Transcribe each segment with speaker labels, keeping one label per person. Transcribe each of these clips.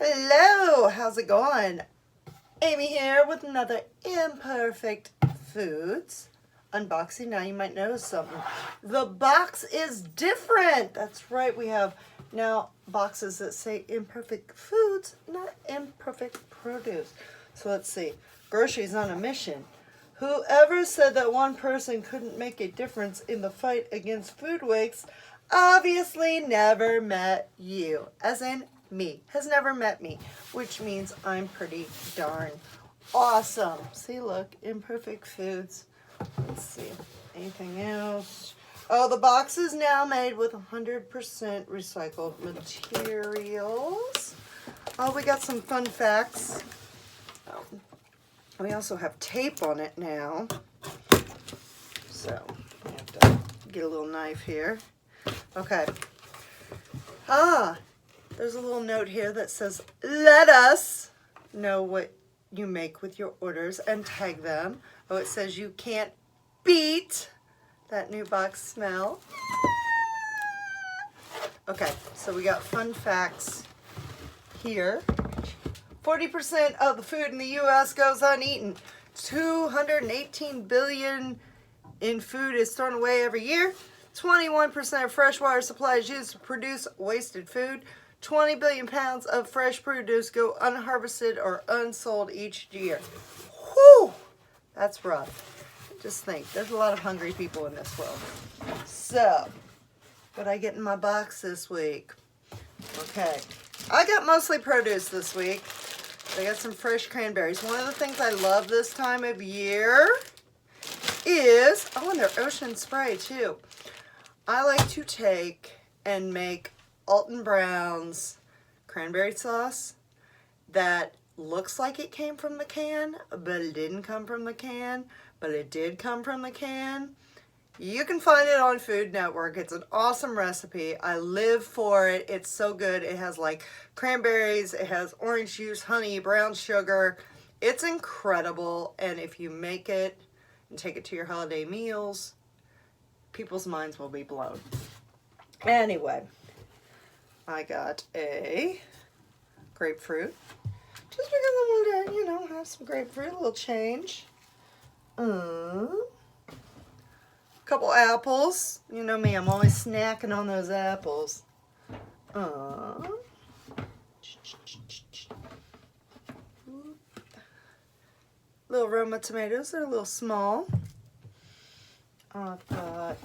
Speaker 1: Hello, how's it going? Amy here with another Imperfect Foods unboxing. Now you might notice something. The box is different. That's right, we have now boxes that say Imperfect Foods, not Imperfect Produce. So let's see. Groceries on a mission. Whoever said that one person couldn't make a difference in the fight against food waste obviously never met you, as in me, has never met me, which means I'm pretty darn awesome. See, look, Imperfect Foods. Let's see, anything else? Oh, the box is now made with 100% recycled materials. Oh, we got some fun facts. Oh, we also have tape on it now. So, I have to get a little knife here. Okay. There's a little note here that says, let us know what you make with your orders and tag them. Oh, it says you can't beat that new box smell. Okay, so we got fun facts here. 40% of the food in the U.S. goes uneaten. 218 billion in food is thrown away every year. 21% of freshwater supply is used to produce wasted food. 20 billion pounds of fresh produce go unharvested or unsold each year. Whew! That's rough. Just think, there's a lot of hungry people in this world. So, what I get in my box this week? Okay, I got mostly produce this week. I got some fresh cranberries. One of the things I love this time of year is, oh, and they're ocean spray too. I like to take and make Alton Brown's cranberry sauce that looks like it came from the can, but it didn't come from the can, but it did come from the can. You can find it on Food Network. It's an awesome recipe. I live for it. It's so good. It has like cranberries, it has orange juice, honey, brown sugar. It's incredible. And if you make it and take it to your holiday meals, people's minds will be blown. Anyway, I got a grapefruit. Just because I wanted to, have some grapefruit, a little change. Couple apples. You know me, I'm always snacking on those apples. Little Roma tomatoes, they're a little small. I've got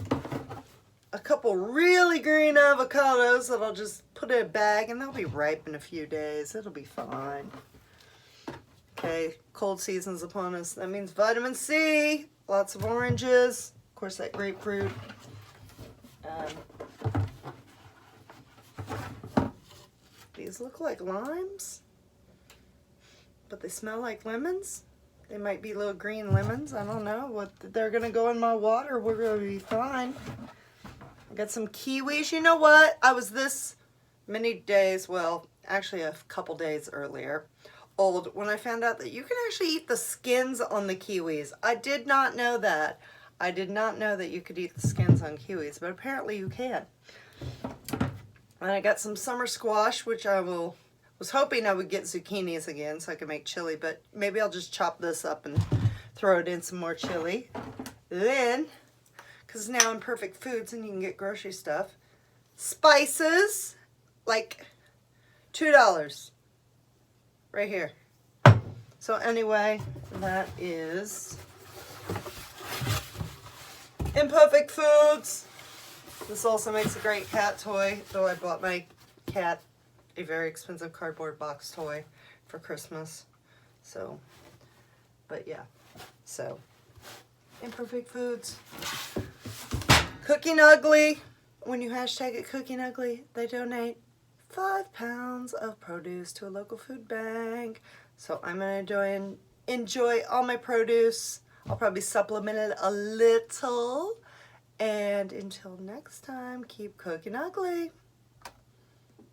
Speaker 1: a couple really green avocados that I'll just put in a bag and they'll be ripe in a few days. It'll be fine. Okay, cold season's upon us. That means vitamin C, lots of oranges, of course that grapefruit. These look like limes, but they smell like lemons. They might be little green lemons. I don't know. What they're going to go in my water. We're going to be fine. I got some kiwis. You know what? I was this many days, well, actually a couple days earlier, old when I found out that you can actually eat the skins on the kiwis. I did not know that. I did not know that you could eat the skins on kiwis, but apparently you can. And I got some summer squash, which I was hoping I would get zucchinis again so I could make chili, but maybe I'll just chop this up and throw it in some more chili. Then, because now Imperfect Foods and you can get grocery stuff, spices, like $2 right here. So anyway, that is Imperfect Foods. This also makes a great cat toy, though I bought my cat a very expensive cardboard box toy for Christmas. So, but yeah. So, Imperfect Foods. Cooking Ugly. When you hashtag it Cooking Ugly, they donate 5 pounds of produce to a local food bank. So I'm going to enjoy all my produce. I'll probably supplement it a little. And until next time, keep cooking ugly.